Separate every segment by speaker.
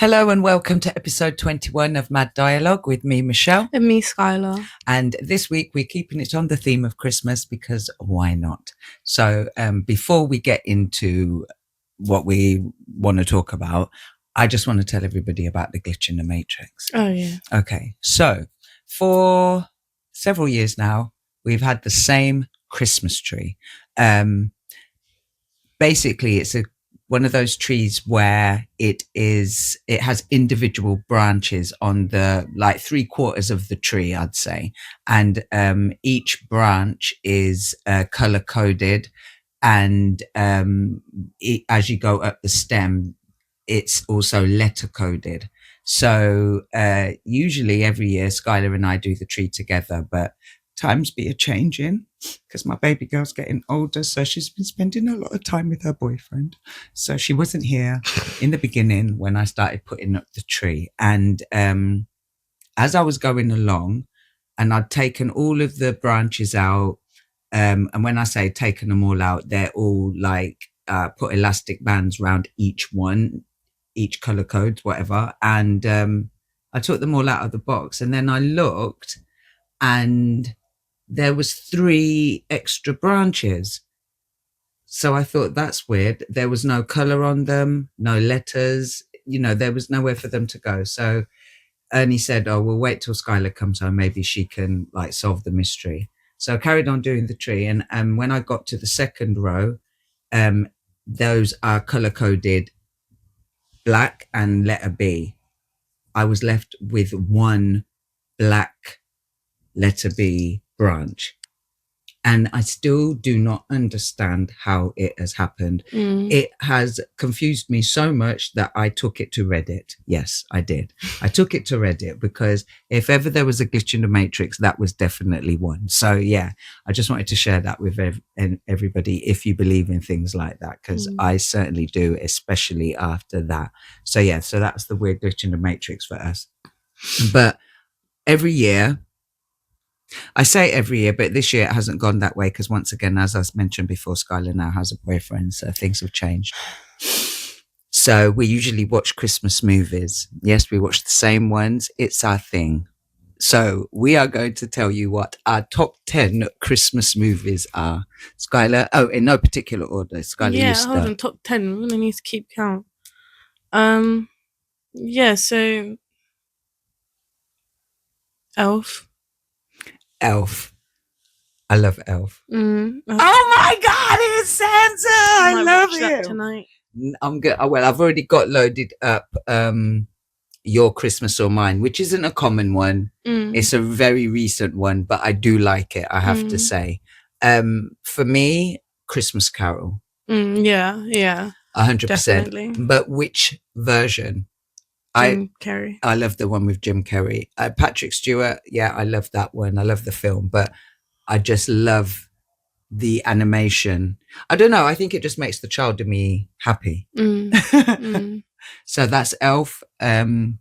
Speaker 1: Hello and welcome to episode 21 of Mad Dialogue with me, Michelle.
Speaker 2: And me, Skylar.
Speaker 1: And this week we're keeping it on the theme of Christmas because why not? So before we get into what we want to talk about, I just want to tell everybody about the glitch in the Matrix.
Speaker 2: Oh, yeah.
Speaker 1: Okay, so for several years now, we've had the same Christmas tree. Basically, it's one of those trees where it has individual branches on the like 3/4 of the tree, I'd say. And each branch is color coded. And as you go up the stem, it's also letter coded. So usually every year, Skylar and I do the tree together, but times be a changing because my baby girl's getting older, so she's been spending a lot of time with her boyfriend, so she wasn't here in the beginning when I started putting up the tree. And as I was going along and I'd taken all of the branches out, and when I say taken them all out, they're all like put elastic bands around each one, each color code, whatever, and I took them all out of the box, and then I looked and there was 3 extra branches. So I thought, that's weird. There was no color on them, no letters, there was nowhere for them to go. So Ernie said, oh, we'll wait till Skylar comes home. Maybe she can like solve the mystery. So I carried on doing the tree. And when I got to the second row, those are color coded black and letter B. I was left with one black letter B branch, and I still do not understand how it has happened. It has confused me so much that I took it to Reddit. Yes, I did. I took it to Reddit because if ever there was a glitch in the Matrix, that was definitely one. So yeah, I just wanted to share that with everybody if you believe in things like that, because I certainly do, especially after that. So yeah, so that's the weird glitch in the Matrix for us. But every year, I say every year, but this year it hasn't gone that way because once again, as I mentioned before, Skylar now has a boyfriend, so things have changed. So we usually watch Christmas movies. Yes, we watch the same ones. It's our thing. So we are going to tell you what our top 10 Christmas movies are. Skylar, in no particular order. Skylar,
Speaker 2: yeah,
Speaker 1: you start.
Speaker 2: Hold on, top 10. We're going to need to keep count. Yeah, so Elf. I love Elf. Oh my God, it's Santa! I love it tonight.
Speaker 1: I'm good. Well, I've already got loaded up Your Christmas or Mine, which isn't a common one. It's a very recent one, but I do like it, I have to say. For me, Christmas Carol.
Speaker 2: Yeah,
Speaker 1: 100%.
Speaker 2: definitely.
Speaker 1: But which version?
Speaker 2: Jim Carrey.
Speaker 1: I love the one with Jim Carrey. Patrick Stewart, yeah, I love that one. I love the film, but I just love the animation. I don't know. I think it just makes the child in me happy. So that's Elf.
Speaker 2: Jingle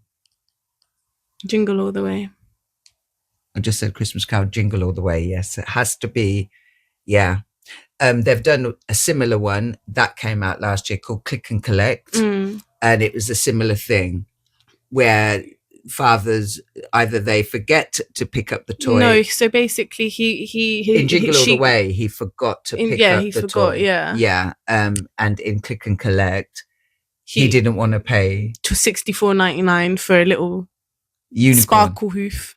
Speaker 2: All the Way.
Speaker 1: I just said Christmas Carol, Jingle All the Way. Yes, it has to be. Yeah. They've done a similar one that came out last year called Click and Collect. And it was a similar thing where fathers, either they forget to pick up the toy.
Speaker 2: No, so basically he
Speaker 1: in Jingle All the Way, he forgot to pick up the toy.
Speaker 2: Yeah.
Speaker 1: And in Click and Collect, he didn't want to pay
Speaker 2: to $64.99 for a little
Speaker 1: unicorn.
Speaker 2: Sparkle hoof.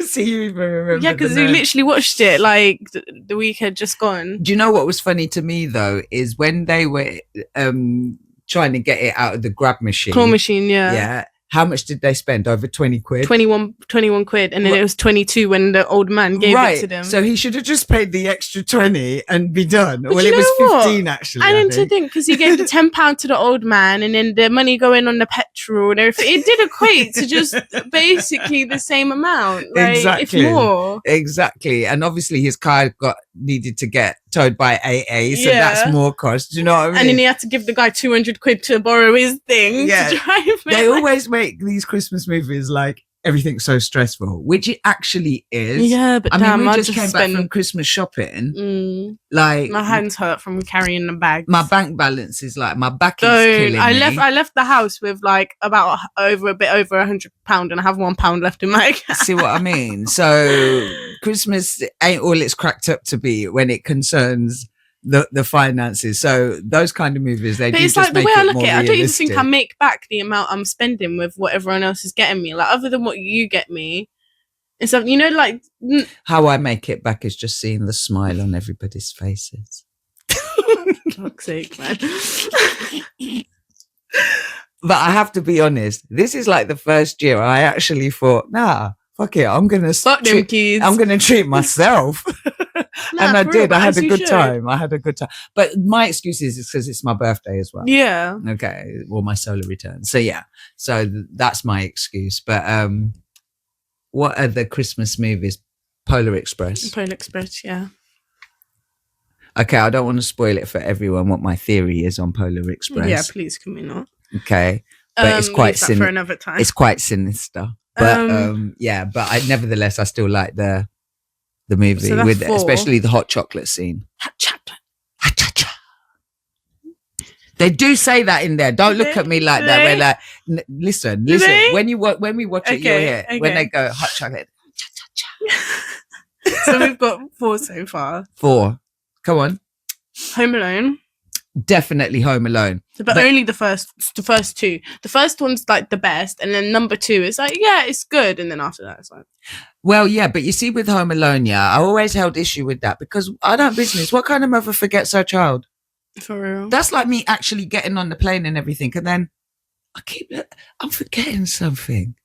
Speaker 1: See, you even remember?
Speaker 2: Yeah, because we literally watched it like the week had just gone.
Speaker 1: Do you know what was funny to me though is when they were trying to get it out of the grab machine,
Speaker 2: claw machine,
Speaker 1: yeah. How much did they spend? Over 20 quid? 21
Speaker 2: quid. And then it was 22 when the old man gave it to them.
Speaker 1: So he should have just paid the extra 20 and be done.
Speaker 2: But
Speaker 1: well, it was 15 actually.
Speaker 2: I didn't think because he gave the £10 to the old man and then the money going on the petrol and everything. It did equate to just basically the same amount. Like,
Speaker 1: exactly.
Speaker 2: If more.
Speaker 1: Exactly. And obviously his car needed to get towed by AA, so that's more cost. Do you know what I mean?
Speaker 2: And then he had to give the guy 200 quid to borrow his thing to drive.
Speaker 1: They always make these Christmas movies like everything's so stressful, which it actually is.
Speaker 2: Yeah, but
Speaker 1: I
Speaker 2: damn,
Speaker 1: mean, we
Speaker 2: I
Speaker 1: just came back
Speaker 2: spend.
Speaker 1: from Christmas shopping.
Speaker 2: Mm,
Speaker 1: Like
Speaker 2: my hands hurt from carrying the bags.
Speaker 1: my bank balance is like my back is
Speaker 2: Don't.
Speaker 1: killing
Speaker 2: I
Speaker 1: me.
Speaker 2: left the house with like about a bit over £100, and I have £1 left in my account.
Speaker 1: See what I mean? So Christmas ain't all it's cracked up to be when it concerns the finances. So those kind of movies, they
Speaker 2: But
Speaker 1: do
Speaker 2: it's
Speaker 1: just
Speaker 2: like the
Speaker 1: make
Speaker 2: way I
Speaker 1: it
Speaker 2: look
Speaker 1: more
Speaker 2: at it, I don't even think I
Speaker 1: realistic.
Speaker 2: make back the amount I'm spending with what everyone else is getting me. Like other than what you get me, and stuff. You know, like
Speaker 1: How I make it back is just seeing the smile on everybody's faces.
Speaker 2: fuck's sake, man.
Speaker 1: But I have to be honest, this is like the first year I actually thought, nah, fuck it, I'm gonna
Speaker 2: Fuck them kids.
Speaker 1: I'm gonna treat myself.
Speaker 2: Nah,
Speaker 1: And I
Speaker 2: for real,
Speaker 1: did.
Speaker 2: but
Speaker 1: I had
Speaker 2: as
Speaker 1: a
Speaker 2: you
Speaker 1: good
Speaker 2: should.
Speaker 1: time. I had a good time. But my excuse is because it's my birthday as well.
Speaker 2: Yeah.
Speaker 1: Okay. Or my solar return. So yeah. So that's my excuse. But what are the Christmas movies? Polar Express.
Speaker 2: Polar Express, yeah.
Speaker 1: Okay, I don't want to spoil it for everyone what my theory is on Polar Express.
Speaker 2: Yeah, please, can we not?
Speaker 1: Okay. But it's quite
Speaker 2: leave that for another time.
Speaker 1: it's quite sinister. But yeah, but nevertheless I still like the movie
Speaker 2: So that's
Speaker 1: with
Speaker 2: 4.
Speaker 1: especially the hot chocolate scene.
Speaker 2: Hot chocolate.
Speaker 1: Hot chocolate. They do say that in there. Don't look at me like that. We're like, listen.
Speaker 2: they?
Speaker 1: When we watch it, you'll hear it. When
Speaker 2: okay.
Speaker 1: they go hot chocolate.
Speaker 2: So we've got 4 so far.
Speaker 1: 4. Come on.
Speaker 2: Home Alone.
Speaker 1: Definitely Home Alone.
Speaker 2: But only the first 2. The first one's like the best, and then number 2 is like, yeah, it's good, and then after that it's like,
Speaker 1: Well, yeah, but you see with Home Alone, yeah, I always held issue with that because I don't business. What kind of mother forgets her child?
Speaker 2: for real.
Speaker 1: That's like me actually getting on the plane and everything, and then I'm forgetting something,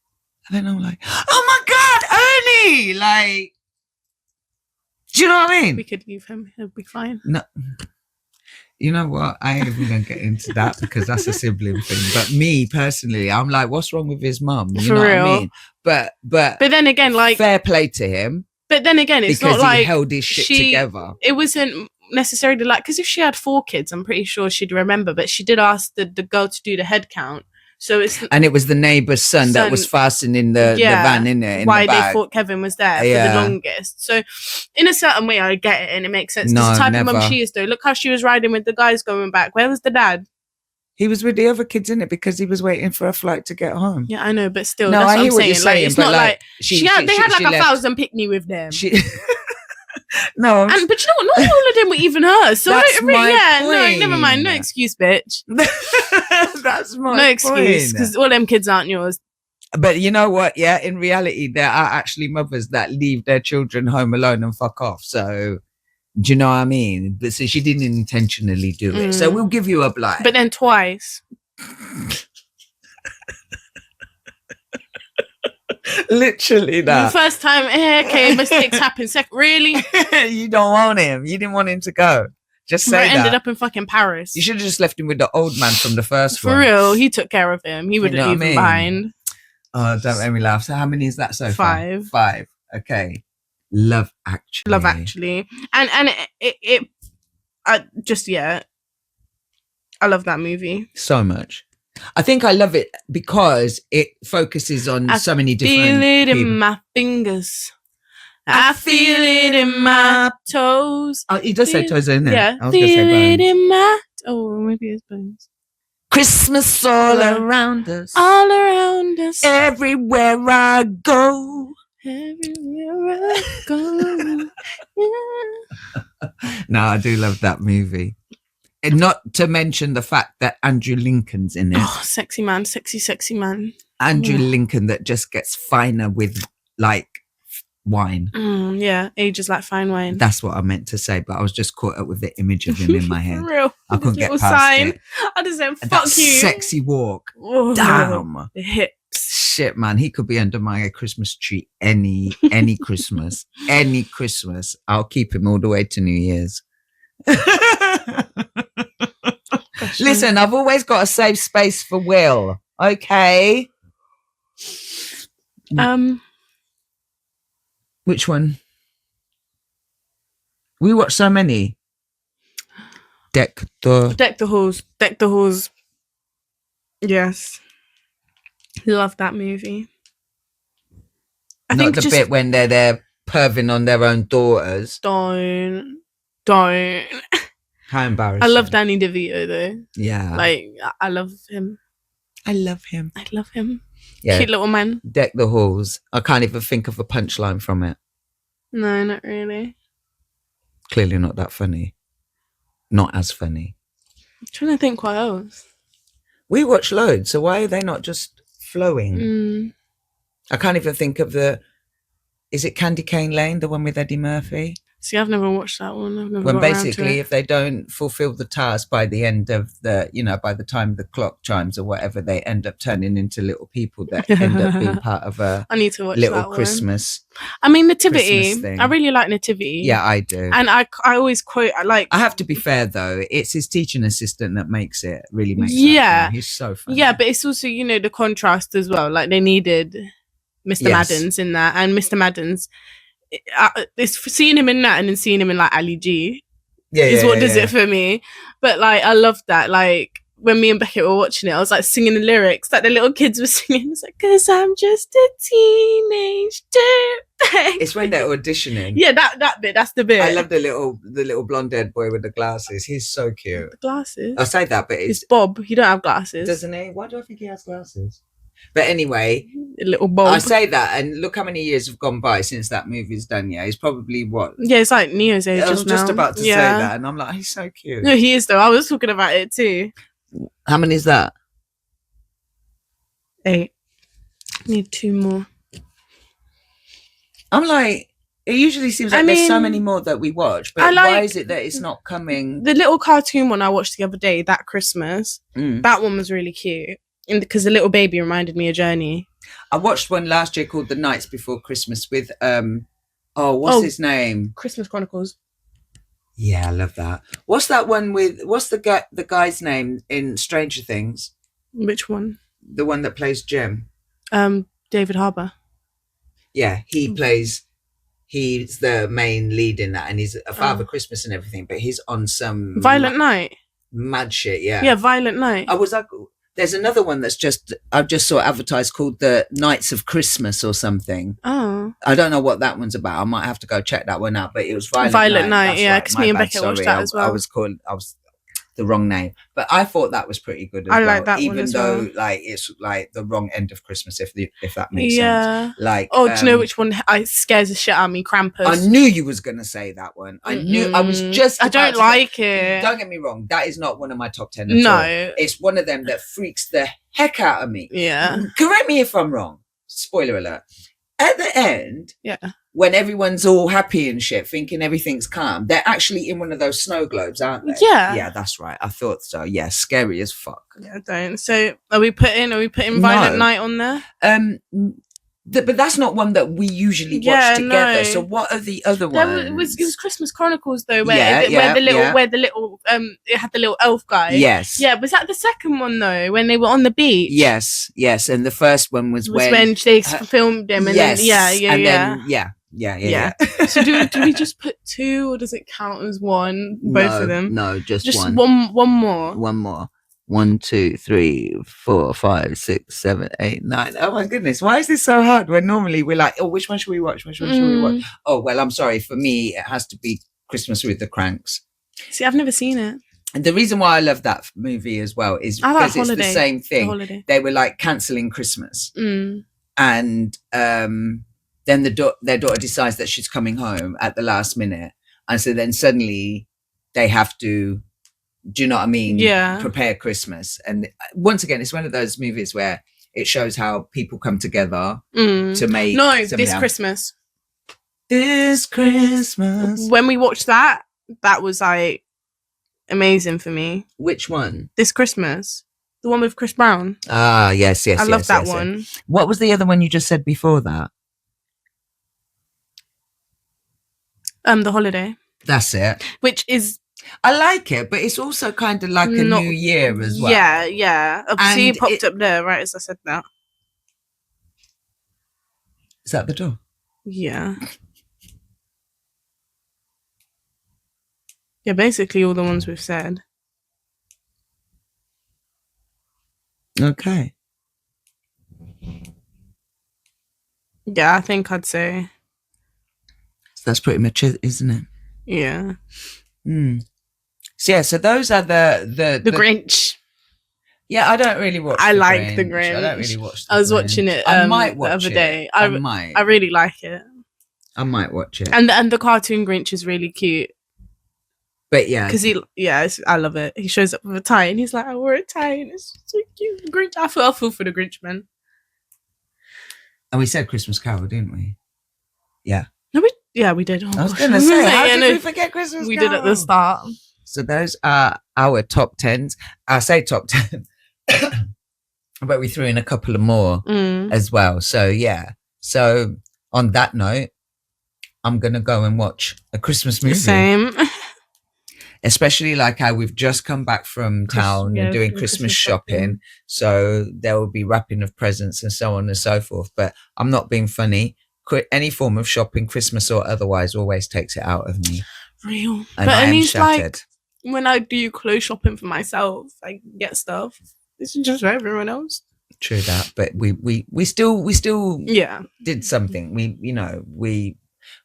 Speaker 1: and then I'm like, oh my God, Ernie! Like, do you know what I mean?
Speaker 2: We could leave him. He'll be fine.
Speaker 1: No, you know what? I ain't even gonna get into that because that's a sibling thing. But me personally, I'm like, what's wrong with his mum? You
Speaker 2: For
Speaker 1: know
Speaker 2: real.
Speaker 1: what I mean? But
Speaker 2: then again, like,
Speaker 1: fair play to him
Speaker 2: but then again, it's
Speaker 1: because
Speaker 2: not like
Speaker 1: he held his shit together.
Speaker 2: It wasn't necessarily like, because if she had 4 kids, I'm pretty sure she'd remember. But she did ask the girl to do the head count. So it's
Speaker 1: And it was the neighbour's son that was fastening the van in there.
Speaker 2: Why they thought Kevin was there for the longest. So in a certain way, I get it and it makes sense.
Speaker 1: No,
Speaker 2: the type
Speaker 1: never.
Speaker 2: of mum she is, though. Look how she was riding with the guys going back. Where was the dad?
Speaker 1: He was with the other kids in it because he was waiting for a flight to get home.
Speaker 2: Yeah, I know, but still,
Speaker 1: No,
Speaker 2: that's
Speaker 1: I
Speaker 2: what
Speaker 1: hear
Speaker 2: I'm
Speaker 1: what
Speaker 2: saying.
Speaker 1: you're saying,
Speaker 2: Like, it's
Speaker 1: but
Speaker 2: not like they had like
Speaker 1: she
Speaker 2: 1,000 pick-me with them.
Speaker 1: No,
Speaker 2: But you know what? Not all of them were even hers. So
Speaker 1: That's my
Speaker 2: no,
Speaker 1: point.
Speaker 2: never mind. No excuse, bitch.
Speaker 1: that's my
Speaker 2: No excuse,
Speaker 1: point.
Speaker 2: because all them kids aren't yours.
Speaker 1: But you know what? Yeah, in reality, there are actually mothers that leave their children home alone and fuck off. So, do you know what I mean? But so she didn't intentionally do it. So we'll give you a blight.
Speaker 2: But then twice.
Speaker 1: Literally that.
Speaker 2: The first time, okay, mistakes happen. Second, really?
Speaker 1: You don't want him. You didn't want him to go. Just say
Speaker 2: I
Speaker 1: that.
Speaker 2: ended up in fucking Paris.
Speaker 1: You should have just left him with the old man from the first one.
Speaker 2: For real, he took care of him. He wouldn't
Speaker 1: know what
Speaker 2: leave
Speaker 1: I
Speaker 2: him
Speaker 1: mean?
Speaker 2: behind.
Speaker 1: Oh, don't make me laugh. So how many is that so far?
Speaker 2: 5.
Speaker 1: 5. Okay. Love Actually.
Speaker 2: Love Actually. And it I just, yeah. I love that movie.
Speaker 1: So much. I think I love it because it focuses on so many different
Speaker 2: Feel it
Speaker 1: people.
Speaker 2: in my fingers. I feel it in my toes.
Speaker 1: Oh, he does say toes in there.
Speaker 2: Yeah.
Speaker 1: I was going to
Speaker 2: Feel
Speaker 1: say
Speaker 2: it
Speaker 1: bones.
Speaker 2: in my... Oh, maybe it's bones.
Speaker 1: Christmas all around us.
Speaker 2: All around us.
Speaker 1: Everywhere I go.
Speaker 2: Everywhere I go. Yeah.
Speaker 1: No, I do love that movie. And not to mention the fact that Andrew Lincoln's in it.
Speaker 2: Oh, sexy man. Sexy man.
Speaker 1: Andrew Lincoln that just gets finer with like wine.
Speaker 2: Yeah, ages like fine wine.
Speaker 1: That's what I meant to say, but I was just caught up with the image of him in my head.
Speaker 2: For real.
Speaker 1: I couldn't get
Speaker 2: Little
Speaker 1: past
Speaker 2: sign.
Speaker 1: it.
Speaker 2: I just said, fuck
Speaker 1: That
Speaker 2: you.
Speaker 1: sexy walk.
Speaker 2: Oh,
Speaker 1: Damn.
Speaker 2: the hips.
Speaker 1: Shit, man. He could be under my Christmas tree any Christmas. Any Christmas. I'll keep him all the way to New Year's. Listen, I've always got a safe space for Will. Okay. Which one? We watched so many. Deck the
Speaker 2: Halls. Deck the Halls. Yes. Love that movie. I
Speaker 1: Not
Speaker 2: think
Speaker 1: the
Speaker 2: just
Speaker 1: bit when they're there perving on their own daughters.
Speaker 2: don't.
Speaker 1: How embarrassing.
Speaker 2: I love Danny DeVito though.
Speaker 1: Yeah.
Speaker 2: Like I love him.
Speaker 1: I love him.
Speaker 2: I love him.
Speaker 1: Yeah.
Speaker 2: Cute little man.
Speaker 1: Deck the Halls. I can't even think of a punchline from it.
Speaker 2: No, not really.
Speaker 1: Clearly not that funny. Not as funny.
Speaker 2: I'm trying to think what else.
Speaker 1: We watch loads, so why are they not just flowing?
Speaker 2: Mm.
Speaker 1: I can't even think of the... Is it Candy Cane Lane, the one with Eddie Murphy?
Speaker 2: See, I've never watched that one. I've never
Speaker 1: When
Speaker 2: got around to
Speaker 1: basically,
Speaker 2: it.
Speaker 1: if they don't fulfill the task by the end of the, by the time the clock chimes or whatever, they end up turning into little people that end up being part of a
Speaker 2: I need to watch
Speaker 1: little
Speaker 2: that one.
Speaker 1: Christmas.
Speaker 2: I mean, Nativity.
Speaker 1: Christmas thing.
Speaker 2: I really like Nativity.
Speaker 1: Yeah, I do.
Speaker 2: And I always quote, I
Speaker 1: have to be fair though, it's his teaching assistant that really makes
Speaker 2: Yeah.
Speaker 1: that film. He's so funny.
Speaker 2: Yeah, but it's also, the contrast as well. Like they needed Mr.
Speaker 1: Yes.
Speaker 2: Madden's in that, and Mr. Madden's, it's seeing him in that and then seeing him in like Ali G is what does it for me. But like I love that. Like when me and Beckett were watching it, I was like singing the lyrics like the little kids were singing. It's like, 'cause I'm just a teenage dirtbag.
Speaker 1: It's when they're auditioning.
Speaker 2: Yeah, that bit. That's the bit.
Speaker 1: I love the little blonde-haired boy with the glasses. He's so cute.
Speaker 2: The glasses.
Speaker 1: I say that, but
Speaker 2: It's Bob. He don't have glasses.
Speaker 1: doesn't he? Why do I think he has glasses? But anyway,
Speaker 2: A little Bob.
Speaker 1: I say that, and look how many years have gone by since that movie's done. Yeah, he's probably what?
Speaker 2: Yeah, it's like Neo's age.
Speaker 1: I was just
Speaker 2: now.
Speaker 1: about to say
Speaker 2: Yeah.
Speaker 1: that, and I'm like, he's so cute.
Speaker 2: No, he is though. I was talking about it too.
Speaker 1: How many is that?
Speaker 2: 8. Need 2 more.
Speaker 1: I'm like, it usually seems like there's so many more that we watch, but why is it that it's not coming?
Speaker 2: The little cartoon one I watched the other day, that Christmas,
Speaker 1: Mm.
Speaker 2: that one was really cute. Because the little baby reminded me of Journey.
Speaker 1: I watched one last year called The Nights Before Christmas with what's his name?
Speaker 2: Christmas Chronicles.
Speaker 1: Yeah, I love that. What's that one with? What's the guy's name in Stranger Things?
Speaker 2: Which one?
Speaker 1: The one that plays Jim.
Speaker 2: David Harbour.
Speaker 1: Yeah, he's the main lead in that, and he's a Father Christmas and everything. But he's on some
Speaker 2: Violent Night.
Speaker 1: Mad shit. Yeah.
Speaker 2: Yeah, Violent Night.
Speaker 1: I was like, there's another one I've just saw advertised called The Nights of Christmas or something.
Speaker 2: Oh.
Speaker 1: I don't know what that one's about. I might have to go check that one out. But it was
Speaker 2: Violent Night.
Speaker 1: That's
Speaker 2: Yeah,
Speaker 1: right.
Speaker 2: because
Speaker 1: My
Speaker 2: me and
Speaker 1: bad.
Speaker 2: Beckett watched
Speaker 1: Sorry,
Speaker 2: that as well.
Speaker 1: I was the wrong name, but I thought that was pretty good.
Speaker 2: I
Speaker 1: well,
Speaker 2: like that one
Speaker 1: even
Speaker 2: as
Speaker 1: though
Speaker 2: well.
Speaker 1: like it's like the wrong end of Christmas, if that makes sense.
Speaker 2: Yeah.
Speaker 1: Like,
Speaker 2: Oh, do you know which one scares the shit out of me? Krampus.
Speaker 1: I knew you was gonna say that one. I knew. I was just.
Speaker 2: I
Speaker 1: about
Speaker 2: don't
Speaker 1: to
Speaker 2: like
Speaker 1: say-
Speaker 2: it.
Speaker 1: Don't get me wrong. That is not one of my top 10. At
Speaker 2: No.
Speaker 1: all. It's one of them that freaks the heck out of me.
Speaker 2: Yeah.
Speaker 1: Correct me if I'm wrong. Spoiler alert. At the end,
Speaker 2: Yeah.
Speaker 1: when everyone's all happy and shit, thinking everything's calm, they're actually in one of those snow globes, aren't they?
Speaker 2: Yeah.
Speaker 1: Yeah, that's right. I thought so. Yeah, scary as fuck.
Speaker 2: Yeah, don't. So are we putting Violent
Speaker 1: No.
Speaker 2: Night on there?
Speaker 1: But that's not one that we usually watch together.
Speaker 2: no.
Speaker 1: So what are the other ones?
Speaker 2: It was Christmas Chronicles though, where
Speaker 1: Yeah,
Speaker 2: the little
Speaker 1: yeah.
Speaker 2: it had the little elf guy.
Speaker 1: Yes.
Speaker 2: Yeah, was that the second one though, when they were on the beach?
Speaker 1: Yes. And the first one was
Speaker 2: Was when they filmed him and
Speaker 1: yes.
Speaker 2: then
Speaker 1: Yeah.
Speaker 2: So do we just put 2 or does it count as one? Both of them?
Speaker 1: No, just
Speaker 2: Just
Speaker 1: one.
Speaker 2: one more.
Speaker 1: One more. 1, 2, 3, 4, 5, 6, 7, 8, 9. Oh my goodness. Why is this so hard? When normally we're like, oh, which one should we watch? Which one should we watch? Oh, well, I'm sorry. For me, it has to be Christmas with the Cranks.
Speaker 2: See, I've never seen it.
Speaker 1: And the reason why I love that movie as well is
Speaker 2: I like
Speaker 1: because it's the same thing.
Speaker 2: Holiday.
Speaker 1: They were like cancelling Christmas.
Speaker 2: Mm.
Speaker 1: And then their daughter decides that she's coming home at the last minute. And so then suddenly they have to, do you know what I mean?
Speaker 2: Yeah.
Speaker 1: Prepare Christmas. And once again, it's one of those movies where it shows how people come together to make
Speaker 2: this Christmas.
Speaker 1: This Christmas.
Speaker 2: When we watched that was like amazing for me.
Speaker 1: Which one?
Speaker 2: This Christmas. The one with Chris Brown.
Speaker 1: Ah, yes.
Speaker 2: I love that one.
Speaker 1: What was the other one you just said before that?
Speaker 2: The Holiday.
Speaker 1: That's it.
Speaker 2: Which is,
Speaker 1: I like it, but it's also kind of like a new year as well.
Speaker 2: Yeah. Obviously, it popped up there, right, as I said that.
Speaker 1: Is that the door?
Speaker 2: Yeah. Yeah, basically all the ones we've said.
Speaker 1: Okay.
Speaker 2: Yeah, I think I'd say.
Speaker 1: So that's pretty much it, isn't it?
Speaker 2: Yeah.
Speaker 1: So yeah, so those are the
Speaker 2: Grinch.
Speaker 1: Yeah, I don't really watch.
Speaker 2: I
Speaker 1: the
Speaker 2: like
Speaker 1: Grinch.
Speaker 2: The Grinch.
Speaker 1: I don't really watch.
Speaker 2: I was watching it.
Speaker 1: I might watch
Speaker 2: the other
Speaker 1: it.
Speaker 2: day.
Speaker 1: I might.
Speaker 2: I really like it.
Speaker 1: I might watch it.
Speaker 2: And the cartoon Grinch is really cute.
Speaker 1: But yeah,
Speaker 2: because I love it. He shows up with a tie and he's like, "I wore a tie and it's so cute." Grinch. I feel for the Grinch, man.
Speaker 1: And we said Christmas Carol, didn't we? Yeah.
Speaker 2: No, we did. Oh,
Speaker 1: I was going to say, how did we forget Christmas Carol?
Speaker 2: We did at the start.
Speaker 1: So those are our top 10s. I say top 10, but we threw in a couple of more as well. So yeah. So on that note, I'm going to go and watch a Christmas movie.
Speaker 2: Same.
Speaker 1: Especially like how we've just come back from town and doing Christmas shopping. So there will be wrapping of presents and so on and so forth. But I'm not being funny. Any form of shopping, Christmas or otherwise, always takes it out of me.
Speaker 2: Real.
Speaker 1: And I am shattered.
Speaker 2: Like, when I do clothes shopping for myself, I get stuff. This is just for everyone else.
Speaker 1: True that. But we still did something.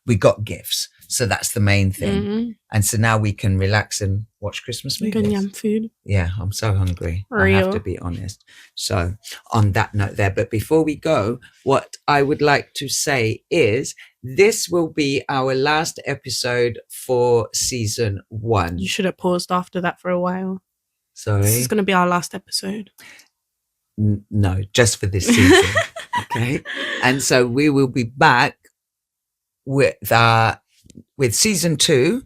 Speaker 1: We got gifts. So that's the main thing. Mm-hmm. And so now we can relax and watch Christmas movies.
Speaker 2: Good yum food.
Speaker 1: Yeah, I'm so hungry.
Speaker 2: Real.
Speaker 1: I have to be honest. So on that note there, but before we go, what I would like to say is this will be our last episode for season 1.
Speaker 2: You should have paused after that for a while.
Speaker 1: Sorry?
Speaker 2: This is going to be our last episode.
Speaker 1: No, just for this season. Okay. And so we will be back with season 2,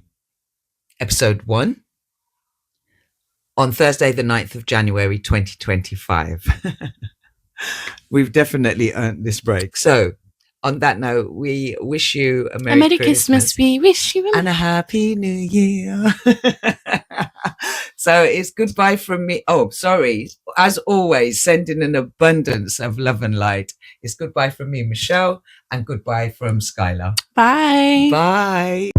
Speaker 1: episode 1, on Thursday, the 9th of January, 2025. We've definitely earned this break. So, on that note, we wish you a Merry Christmas.
Speaker 2: We wish you
Speaker 1: and a Happy New Year. So, it's goodbye from me. Oh, sorry. As always, sending an abundance of love and light. It's goodbye from me, Michelle, and goodbye from Skylar.
Speaker 2: Bye.
Speaker 1: Bye.